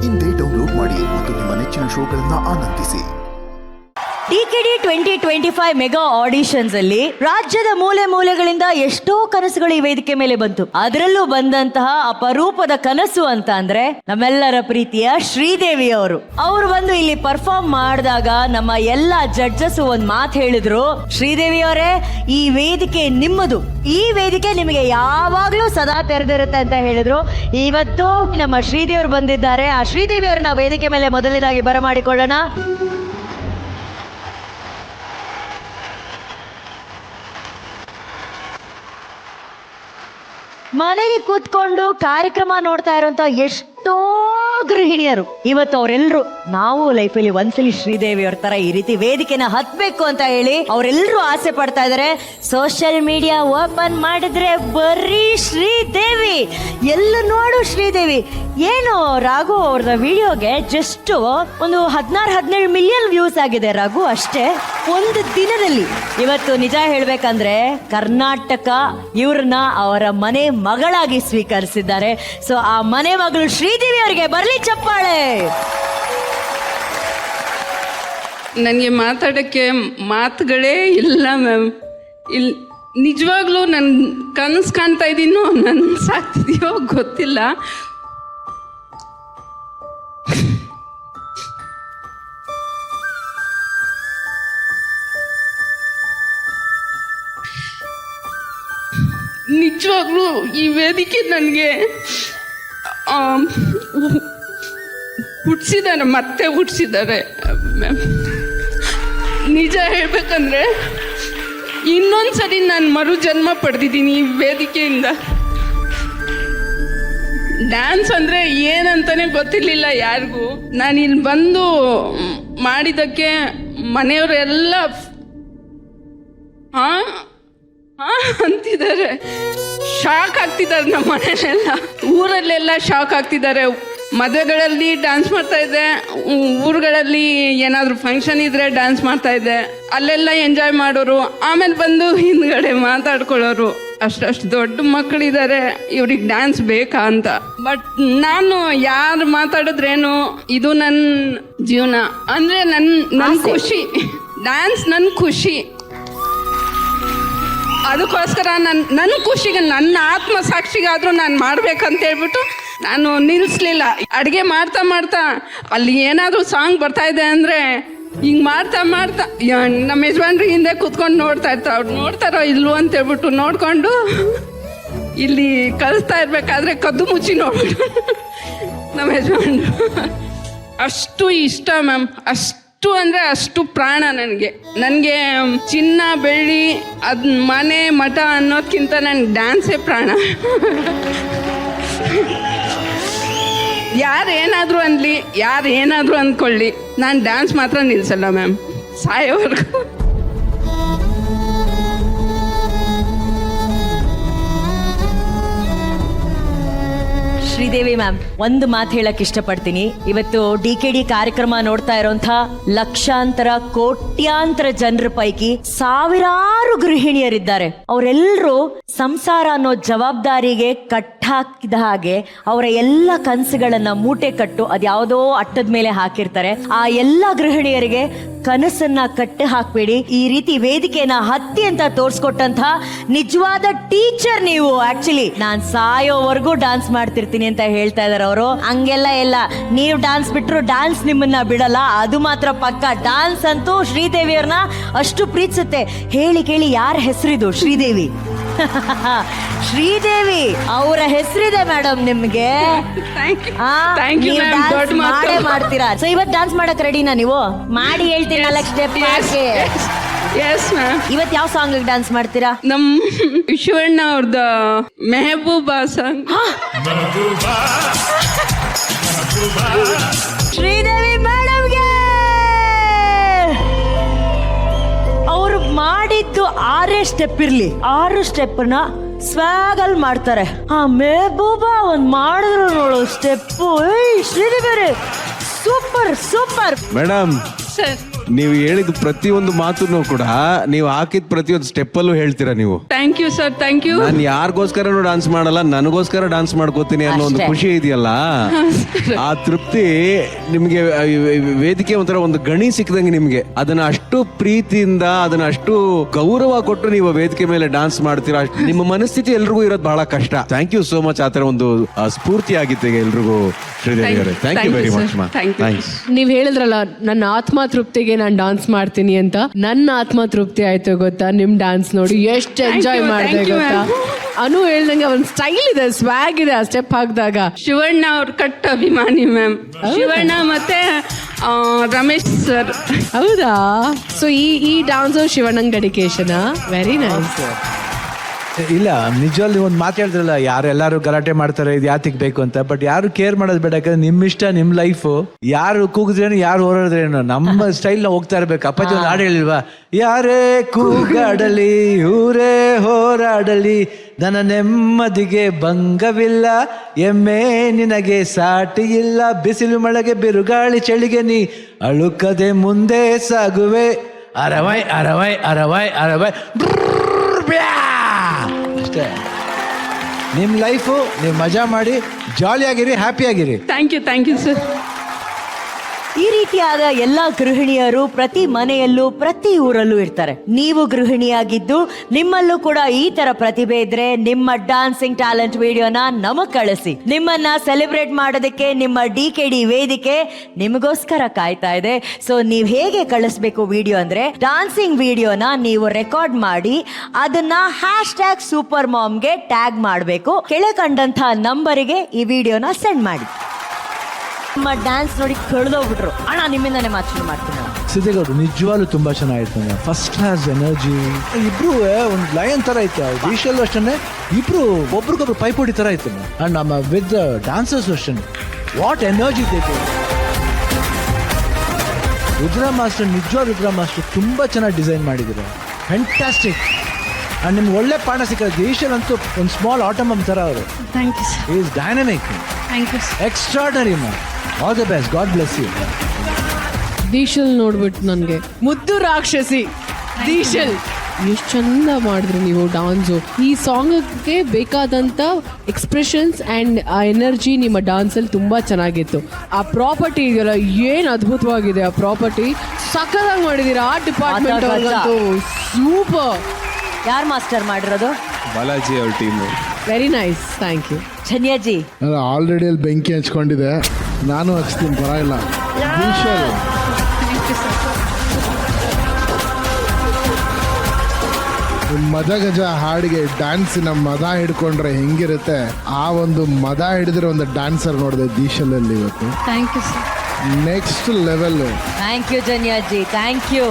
ಇಂದೇ ಡೌನ್ಲೋಡ್ ಮಾಡಿ ಮತ್ತು ನಿಮ್ಮ ನೆಚ್ಚಿನ ಶೋಗಳನ್ನ ಆನಂದಿಸಿ. ಡಿಕೆಡಿ 2025 ಮೆಗಾ ಆಡಿಷನ್ಸ್ ಅಲ್ಲಿ ರಾಜ್ಯದ ಮೂಲೆ ಮೂಲೆಗಳಿಂದ ಎಷ್ಟೋ ಕನಸುಗಳು ಈ ವೇದಿಕೆ ಮೇಲೆ ಬಂತು. ಅದರಲ್ಲೂ ಬಂದಂತಹ ಅಪರೂಪದ ಕನಸು ಅಂತ ಅಂದ್ರೆ ನಮ್ಮೆಲ್ಲರ ಪ್ರೀತಿಯ ಶ್ರೀದೇವಿ ಅವರು ಬಂದು ಇಲ್ಲಿ ಪರ್ಫಾರ್ಮ್ ಮಾಡಿದಾಗ ನಮ್ಮ ಎಲ್ಲ ಜಡ್ಜಸ್ ಒಂದ್ ಮಾತು ಹೇಳಿದ್ರು, ಶ್ರೀದೇವಿ ಅವರೇ ಈ ವೇದಿಕೆ ನಿಮ್ಮದು, ಈ ವೇದಿಕೆ ನಿಮಗೆ ಯಾವಾಗ್ಲೂ ಸದಾ ತೆರೆದಿರುತ್ತೆ ಅಂತ ಹೇಳಿದ್ರು. ಇವತ್ತು ನಮ್ಮ ಶ್ರೀದೇವಿ ಅವರು ಬಂದಿದ್ದಾರೆ. ಆ ಶ್ರೀದೇವಿ ಅವ್ರನ್ನ ವೇದಿಕೆ ಮೇಲೆ ಮೊದಲನೇದಾಗಿ ಬರಮಾಡಿಕೊಳ್ಳೋಣ. ಮನೆಗೆ ಕೂತ್ಕೊಂಡು ಕಾರ್ಯಕ್ರಮ ನೋಡ್ತಾ ಇರುವಂತ ಎಷ್ಟೋ ಗೃಹಿಣಿಯರು ಇವತ್ತು ಅವರೆಲ್ಲರೂ ನಾವು ಲೈಫಲ್ಲಿ ಒಂದ್ಸಲಿ ಶ್ರೀದೇವಿ ಅವ್ರ ತರ ಈ ರೀತಿ ವೇದಿಕೆನ ಹತ್ಬೇಕು ಅಂತ ಹೇಳಿ ಅವರೆಲ್ಲರೂ ಆಸೆ ಪಡ್ತಾ ಇದಾರೆ. ಸೋಷಿಯಲ್ ಮೀಡಿಯಾ ಓಪನ್ ಮಾಡಿದ್ರೆ ಬರೀ ಶ್ರೀದೇವಿ, ಎಲ್ಲ ನೋಡು ಶ್ರೀದೇವಿ. ಏನು ರಾಘು ಅವ್ರದ ವಿಡಿಯೋಗೆ ಜಸ್ಟ್ ಒಂದು 16-17 ಮಿಲಿಯನ್ ವ್ಯೂಸ್ ಆಗಿದೆ ರಾಘು, ಅಷ್ಟೇ ಒಂದು ದಿನದಲ್ಲಿ. ಇವತ್ತು ನಿಜ ಹೇಳ್ಬೇಕಂದ್ರೆ ಕರ್ನಾಟಕ ಇವ್ರನ್ನ ಅವರ ಮನೆ ಮಗಳಾಗಿ ಸ್ವೀಕರಿಸಿದ್ದಾರೆ. ಸೊ ಆ ಮನೆ ಮಗಳು ಶ್ರೀದೇವಿ ಅವರಿಗೆ ಬರ್ಲಿ ಚಪ್ಪಾಳೆ. ನನಗೆ ಮಾತಾಡೋಕ್ಕೆ ಮಾತುಗಳೇ ಇಲ್ಲ ಮ್ಯಾಮ್. ನಿಜವಾಗ್ಲೂ ನನ್ನ ಕನಸು ಕಾಣ್ತಾ ಇದ್ದೀನೋ ನನ್ನ ಸಾಕ್ತಿದೆಯೋ ಗೊತ್ತಿಲ್ಲ. ನಿಜವಾಗ್ಲೂ ಈ ವೇದಿಕೆ ನನಗೆ ಹುಟ್ಟಿಸಿದ್ದಾರೆ, ಮತ್ತೆ ಹುಟ್ಟಿಸಿದ್ದಾರೆ ಮ್ಯಾಮ್. ನಿಜ ಹೇಳ್ಬೇಕಂದ್ರೆ ಇನ್ನೊಂದ್ಸರಿ ನಾನು ಮರು ಜನ್ಮ ಪಡೆದಿದ್ದೀನಿ ಈ ವೇದಿಕೆಯಿಂದ. ಡ್ಯಾನ್ಸ್ ಅಂದರೆ ಏನಂತಾನೆ ಗೊತ್ತಿರಲಿಲ್ಲ ಯಾರಿಗೂ. ನಾನು ಇಲ್ಲಿ ಬಂದು ಮಾಡಿದ್ದಕ್ಕೆ ಮನೆಯವರೆಲ್ಲ ಹಾಂ ಅಂತಿದ್ದಾರೆ, ಶಾಕ್ ಆಗ್ತಿದ್ದಾರೆ. ನಮ್ಮ ಮನೆಯಲ್ಲೆಲ್ಲ ಊರಲ್ಲೆಲ್ಲ ಶಾಕ್ ಆಗ್ತಿದ್ದಾರೆ. ಮದುವೆಗಳಲ್ಲಿ ಡ್ಯಾನ್ಸ್ ಮಾಡ್ತಾ ಇದ್ದೆ, ಊರುಗಳಲ್ಲಿ ಏನಾದರೂ ಫಂಕ್ಷನ್ ಇದ್ದರೆ ಡ್ಯಾನ್ಸ್ ಮಾಡ್ತಾ ಇದ್ದೆ, ಅಲ್ಲೆಲ್ಲ ಎಂಜಾಯ್ ಮಾಡೋರು. ಆಮೇಲೆ ಬಂದು ಹಿಂದ್ಗಡೆ ಮಾತಾಡ್ಕೊಳ್ಳೋರು, ಅಷ್ಟು ದೊಡ್ಡ ಮಕ್ಕಳಿದ್ದಾರೆ, ಇವ್ರಿಗೆ ಡ್ಯಾನ್ಸ್ ಬೇಕಾ ಅಂತ. ಬಟ್ ನಾನು ಯಾರು ಮಾತಾಡಿದ್ರೇನು, ಇದು ನನ್ನ ಜೀವನ ಅಂದರೆ ನನ್ನ ಖುಷಿ, ಡ್ಯಾನ್ಸ್ ನನ್ನ ಖುಷಿ. ಅದಕ್ಕೋಸ್ಕರ ನನ್ನ ಖುಷಿಗೆ, ನನ್ನ ಆತ್ಮಸಾಕ್ಷಿಗಾದರೂ ನಾನು ಮಾಡ್ಬೇಕಂತ ಹೇಳ್ಬಿಟ್ಟು ನಾನು ನಿಲ್ಲಿಸ್ಲಿಲ್ಲ. ಅಡುಗೆ ಮಾಡ್ತಾ ಮಾಡ್ತಾ ಅಲ್ಲಿ ಏನಾದರೂ ಸಾಂಗ್ ಬರ್ತಾ ಇದೆ ಅಂದರೆ ಹಿಂಗೆ ಮಾಡ್ತಾ ಮಾಡ್ತಾ ನಮ್ಮ ಯಜಮಾನ್ರು ಹಿಂದೆ ಕೂತ್ಕೊಂಡು ನೋಡ್ತಾ ಇರ್ತಾರೆ. ಅವ್ರು ನೋಡ್ತಾರೋ ಇಲ್ವೋ ಅಂತ ಹೇಳ್ಬಿಟ್ಟು ನೋಡಿಕೊಂಡು ಇಲ್ಲಿ ಕಲಿಸ್ತಾ ಇರಬೇಕಾದ್ರೆ ಕದ್ದು ಮುಚ್ಚಿ ನೋಡ್ಬಿಟ್ಟು ನಮ್ಮ ಯಜಮಾನ್ರು. ಅಷ್ಟು ಇಷ್ಟ ಮ್ಯಾಮ್, ಅಷ್ಟು ಅಂದರೆ ಅಷ್ಟು ಪ್ರಾಣ ನನಗೆ ಚಿನ್ನ ಬೆಳ್ಳಿ ಅದು ಮನೆ ಮಠ ಅನ್ನೋದಕ್ಕಿಂತ ನನಗೆ ಡ್ಯಾನ್ಸೇ ಪ್ರಾಣ. ಯಾರೇನಾದರೂ ಅನ್ನಲಿ, ಯಾರೇನಾದರೂ ಅಂದ್ಕೊಳ್ಳಿ, ನಾನು ಡ್ಯಾನ್ಸ್ ಮಾತ್ರ ನಿಲ್ಲಿಸಲ್ಲ ಮ್ಯಾಮ್, ಸಾಯೋವರೆಗೂ. ಶ್ರೀದೇವಿ ಮ್ಯಾಮ್, ಒಂದು ಮಾತು ಹೇಳಕ್ ಇಷ್ಟಪಡ್ತೀನಿ. ಇವತ್ತು ಡಿಕೆಡಿ ಕಾರ್ಯಕ್ರಮ ನೋಡ್ತಾ ಇರೋಂಥ ಲಕ್ಷಾಂತರ ಕೋಟ್ಯಾಂತರ ಜನರ ಪೈಕಿ ಸಾವಿರಾರು ಗೃಹಿಣಿಯರಿದ್ದಾರೆ. ಅವರೆಲ್ಲರೂ ಸಂಸಾರ ಅನ್ನೋ ಜವಾಬ್ದಾರಿಗೆ ಕಟ್ಟಾಕಿದ ಹಾಗೆ ಅವರ ಎಲ್ಲ ಕನಸುಗಳನ್ನ ಮೂಟೆ ಕಟ್ಟು ಅದ್ಯಾವುದೋ ಅಟ್ಟದ ಮೇಲೆ ಹಾಕಿರ್ತಾರೆ. ಆ ಎಲ್ಲ ಗೃಹಿಣಿಯರಿಗೆ ಕನಸನ್ನ ಕಟ್ಟಿ ಹಾಕ್ಬೇಡಿ, ಈ ರೀತಿ ವೇದಿಕೆನ ಹತ್ತಿ ಅಂತ ತೋರ್ಸ್ಕೊಟ್ಟಂತ ನಿಜವಾದ ಟೀಚರ್ ನೀವು. ಆಕ್ಚುಲಿ ನಾನ್ ಸಾಯೋವರೆಗೂ ಡಾನ್ಸ್ ಮಾಡ್ತಿರ್ತೀನಿ ಅಂತ ಹೇಳ್ತಾ ಇದಾರೆ ಅವರು. ಹಂಗೆಲ್ಲ ಇಲ್ಲ, ನೀವು ಡಾನ್ಸ್ ಬಿಟ್ರು ಡಾನ್ಸ್ ನಿಮ್ಮನ್ನ ಬಿಡಲ್ಲ, ಅದು ಮಾತ್ರ ಪಕ್ಕ. ಡಾನ್ಸ್ ಅಂತೂ ಶ್ರೀದೇವಿ ಅವ್ರನ್ನ ಅಷ್ಟು ಪ್ರೀತಿಸುತ್ತೆ. ಹೇಳಿ ಕೇಳಿ ಯಾರ ಹೆಸರಿದು? ಶ್ರೀದೇವಿ. ಶ್ರೀದೇವಿ ಅವರ ಹೆಸರಿದೆ ಮೇಡಮ್ ನಿಮ್ಗೆ. ಮಾಡೇ ಮಾಡ್ತೀರಾ. ಸೊ ಇವತ್ತು ಡಾನ್ಸ್ ಮಾಡಕ್ ರೆಡಿನಾ ನೀವು? ಮಾಡಿ ಹೇಳ್ತೀನಿ 4 ಸ್ಟೆಪ್. ಇವತ್ತು ಯಾವ ಸಾಂಗ್ ಡಾನ್ಸ್ ಮಾಡ್ತೀರಾ? ನಮ್ಮ ವಿಶ್ವಣ್ಣ ಅವ್ರದ ಮೆಹಬೂಬಾ ಸಾಂಗ್. ಶ್ರೀದೇವಿ ಮೇಡಮ್ಗೆ ಅವ್ರು ಮಾಡಿದ್ದು 6 ಸ್ಟೆಪ್ ಇರ್ಲಿ, 6 ಸ್ಟೆಪ್ನ ಸ್ವಾಗಲ್ ಮಾಡ್ತಾರೆ. ಆ ಮೆಹಬೂಬಾ ಒಂದ್ ಮಾಡಿದ್ರು ನೋಡು step, Sridevi super super. Madam, sir ನೀವು ಹೇಳಿದ ಪ್ರತಿಯೊಂದು ಮಾತನ್ನು ಕೂಡ ನೀವು ಹಾಕಿದ ಪ್ರತಿಯೊಂದು ಸ್ಟೆಪ್ ಅಲ್ಲೂ ಹೇಳ್ತೀರಾ ನೀವು. Thank you sir, thank you. ನಾನು ಯಾರಿಗೋಸ್ಕರನೂ ಡಾನ್ಸ್ ಮಾಡಲ್ಲ, ನನಗೋಸ್ಕರ ಡಾನ್ಸ್ ಮಾಡ್ಕೋತೀನಿ ಅನ್ನೋ ಒಂದು ಅಷ್ಟೇ. ಖುಷಿ ಇದೆಯಲ್ಲ, ಆ ತೃಪ್ತಿ ನಿಮ್ಗೆ ವೇದಿಕೆ ಒಂಥರ ಒಂದು ಗಣಿ ಸಿಕ್ಕದಂಗೆ ನಿಮ್ಗೆ. ಅದನ್ನ ಅಷ್ಟು ಪ್ರೀತಿಯಿಂದ, ಅದನ್ನ ಅಷ್ಟು ಗೌರವ ಕೊಟ್ಟು ನೀವು ವೇದಿಕೆ ಮೇಲೆ ಡಾನ್ಸ್ ಮಾಡ್ತೀರಾ. ನಿಮ್ಮ ಮನಸ್ಥಿತಿ ಎಲ್ರಿಗೂ ಇರೋದು ಬಹಳ ಕಷ್ಟ. Thank you so much. ಆ ತರ ಒಂದು ಸ್ಫೂರ್ತಿ ಆಗಿತ್ತು ಈಗ ಎಲ್ರಿಗೂ. ಶ್ರೀದೇವಿ ಅವರೇ, ಥ್ಯಾಂಕ್ ಯು ವೆರಿ ಮಚ್ ಮಾ. ಥ್ಯಾಂಕ್ಸ್. ನೀವ್ ಹೇಳಿದ್ರಲ್ಲ ನನ್ನ ಆತ್ಮ ತೃಪ್ತಿಗೆ ನಾನು ಡಾನ್ಸ್ ಮಾಡ್ತೀನಿ ಅಂತ. ನನ್ನ ಆತ್ಮ ತೃಪ್ತಿ ಆಯ್ತು ಗೊತ್ತಾ ನಿಮ್ ಡಾನ್ಸ್ ನೋಡಿ. ಎಷ್ಟು ಎಂಜಾಯ್ ಮಾಡಿದೆ thank you, ಗೊತ್ತಾ. ಅನು ಹೇಳ್ದಂಗೆ ಒಂದ್ ಸ್ಟೈಲ್ ಇದೆ, ಸ್ವ್ಯಾಗ್ ಇದೆ ಆ ಸ್ಟೆಪ್ ಹಾಕಿದಾಗ. ಶಿವಣ್ಣ ಅವ್ರ ಕಟ್ ಅಭಿಮಾನಿ ಮ್ಯಾಮ್. ಶಿವಣ್ಣ ಮತ್ತೆ ರಮೇಶ್ ಸರ್. ಹೌದಾ? ಸೊ ಈ ಡಾನ್ಸ್ ಶಿವಣ್ಣಂಗ್ ಡೆಡಿಕೇಶನ್. Very nice. ಇಲ್ಲ, ನಿಜವಾಗ್ಲೂ ಒಂದು ಮಾತು ಹೇಳಿದ್ರಲ್ಲ, ಎಲ್ಲರೂ ಗಲಾಟೆ ಮಾಡ್ತಾರೆ ಇದು ಯಾತಿಗೆ ಬೇಕು ಅಂತ. ಬಟ್ ಯಾರು ಕೇರ್ ಮಾಡೋದು ಬೇಡ, ಯಾಕಂದ್ರೆ ನಿಮ್ಮ ಇಷ್ಟ, ನಿಮ್ಮ ಲೈಫು. ಯಾರು ಕೂಗಿದ್ರೇನು, ಯಾರು ಹೋರಾಡಿದ್ರೇನು, ನಮ್ಮ ಸ್ಟೈಲ್ನ ಹೋಗ್ತಾ ಇರ್ಬೇಕು. ಅಪ್ಪಾಜಿ ಒಂದು ಹಾಡು ಹೇಳಿಲ್ವಾ, ಯಾರೇ ಕೂಗಾಡಲಿ ಊರೇ ಹೋರಾಡಲಿ ನನ್ನ ನೆಮ್ಮದಿಗೆ ಭಂಗವಿಲ್ಲ, ಎಮ್ಮೆ ನಿನಗೆ ಸಾಟಿ ಇಲ್ಲ, ಬಿಸಿಲು ಮಳೆಗೆ ಬಿರುಗಾಳಿ ಚಳಿಗೆ ನೀ ಅಳುಕದೆ ಮುಂದೆ ಸಾಗುವೆ, ಅರವೈ ಅರವೈ ಅರವೈ ಅರವೈ. ಅಷ್ಟೇ. ನಿಮ್ಮ ಲೈಫು ನೀವು ಮಜಾ ಮಾಡಿ, ಜಾಲಿಯಾಗಿರಿ, ಹ್ಯಾಪಿಯಾಗಿರಿ. Thank you sir. ಈ ರೀತಿಯಾದ ಎಲ್ಲ ಗೃಹಿಣಿಯರು ಪ್ರತಿ ಮನೆಯಲ್ಲೂ ಪ್ರತಿ ಊರಲ್ಲೂ ಇರ್ತಾರೆ. ನೀವು ಗೃಹಿಣಿಯಾಗಿದ್ದು ನಿಮ್ಮಲ್ಲೂ ಕೂಡ ಈ ತರ ಪ್ರತಿಭೆ ಇದ್ರೆ ನಿಮ್ಮ ಡಾನ್ಸಿಂಗ್ ಟ್ಯಾಲೆಂಟ್ ವಿಡಿಯೋನ ನಮಗ್ ಕಳಿಸಿ. ನಿಮ್ಮನ್ನ ಸೆಲೆಬ್ರೇಟ್ ಮಾಡೋದಕ್ಕೆ ನಿಮ್ಮ DKD ವೇದಿಕೆ ನಿಮಗೋಸ್ಕರ ಕಾಯ್ತಾ ಇದೆ. ಸೊ ನೀವ್ ಹೇಗೆ ಕಳಿಸ್ಬೇಕು ವಿಡಿಯೋ ಅಂದ್ರೆ, ಡಾನ್ಸಿಂಗ್ ವಿಡಿಯೋನ ನೀವು ರೆಕಾರ್ಡ್ ಮಾಡಿ ಅದನ್ನ #supermomಗೆ ಟ್ಯಾಗ್ ಮಾಡಬೇಕು. ಕೆಳಕಂಡಂತ ನಂಬರಿಗೆ ಈ ವಿಡಿಯೋನ ಸೆಂಡ್ ಮಾಡಿ. ನಿಮ್ಮ ಡ್ಯಾನ್ಸ್ ನೋಡಿ ಕಳೆದೋಗ್ಬಿಟ್ರು, ಅಣ್ಣ ನಿಮ್ಮಿಂದಾನೆ ಮಾತು ಶುರು ಮಾಡ್ತೀನಿ. ಸಿದ್ದೇಗೌಡರು ನಿಜವಾಗ್ಲೂ ತುಂಬಾ ಚೆನ್ನಾಗಿತ್ತು. First class energy. ಇಬ್ರು ಒಂದು ಲಯನ್ ತರ ಇತ್ತು. ವಿಷಲ್ ಅಷ್ಟೇ, ಇಬ್ರು ಒಬ್ರಿಗೊಬ್ರು ಪೈಪೋಟಿ ತರ ಇತ್ತು. ಅಂಡ್ ನಮ್ಮ ವಿತ್ ಡಾನ್ಸರ್ಸ್ ಅಷ್ಟೇ, ವಾಟ್ ಎನರ್ಜಿ ಇತ್ತು. ರುದ್ರಾ ಮಾಸ್ಟರ್, ನಿಜವಾದ ರುದ್ರಾ ಮಾಸ್ಟರ್ ತುಂಬಾ ಚೆನ್ನಾಗಿ ಡಿಸೈನ್ ಮಾಡಿದ್ರು. ಫ್ಯಾಂಟಾಸ್ಟಿಕ್. ಅಂಡ್ ನಿಮ್ಗೆ ಒಳ್ಳೆ ಪಾಠ ಸಿಕ್ಕಿದೆ. ದೇಶಲ್ ಅಂತೂ ಒಂದು ಸ್ಮಾಲ್ ಆಟೋಮಮ್ ತರ ಅವರು. Thank you sir. Is dynamic, thank you sir. Extraordinary ma'am. All the best, God bless you. ದೀಶಲ್ ನೋಡ್ಬಿಟ್ಟು ನನಗೆ ಮುದ್ದು ರಾಕ್ಷಸಿ ದೀಶಲ್ ಎಷ್ಟು ಚಂದ ಮಾಡಿದ್ರಿ ನೀವು ಡಾನ್ಸು. ಈ ಸಾಂಗ್ಗೆ ಬೇಕಾದಂಥ ಎಕ್ಸ್ಪ್ರೆಷನ್ಸ್ ಆ್ಯಂಡ್ ಆ ಎನರ್ಜಿ ನಿಮ್ಮ ಡಾನ್ಸಲ್ಲಿ ತುಂಬ ಚೆನ್ನಾಗಿತ್ತು. ಆ ಪ್ರಾಪರ್ಟಿ ಇದೆಯಲ್ಲ, ಏನು ಅದ್ಭುತವಾಗಿದೆ ಆ ಪ್ರಾಪರ್ಟಿ. ಸಕ್ಕತ್ತಾಗಿ ಮಾಡಿದ್ದೀರಾ. ಆ ಡಿಪಾರ್ಟ್ಮೆಂಟ್ ಅವ್ರಿಗಂತೂ ಸೂಪರ್. ಯಾರು ಮಾಸ್ಟರ್ ಮಾಡಿರೋದು? ಬಾಲಾಜಿ ಅವ್ರ team. Very nice, thank you. Dhanyaji. Already ಅಲ್ಲಿ ಬೆಂಕಿ ಹಚ್ಕೊಂಡಿದೆ, ನಾನು ಹಚ್ತೀನಿ, ಪರವಾಗಿಲ್ಲ. ಮದಗಜ ಹಾಡಿಗೆ ಡ್ಯಾನ್ಸಿನ ಮದ ಹಿಡ್ಕೊಂಡ್ರೆ ಹೆಂಗಿರುತ್ತೆ, ಆ ಒಂದು ಮದ ಹಿಡಿದ್ರೆ ಒಂದು ಡ್ಯಾನ್ಸರ್ ನೋಡಿದೆ ದೀಶಲಲ್ಲಿ ಇವತ್ತು. Thank you sir. Next level. Thank you Dhanyaji, thank you.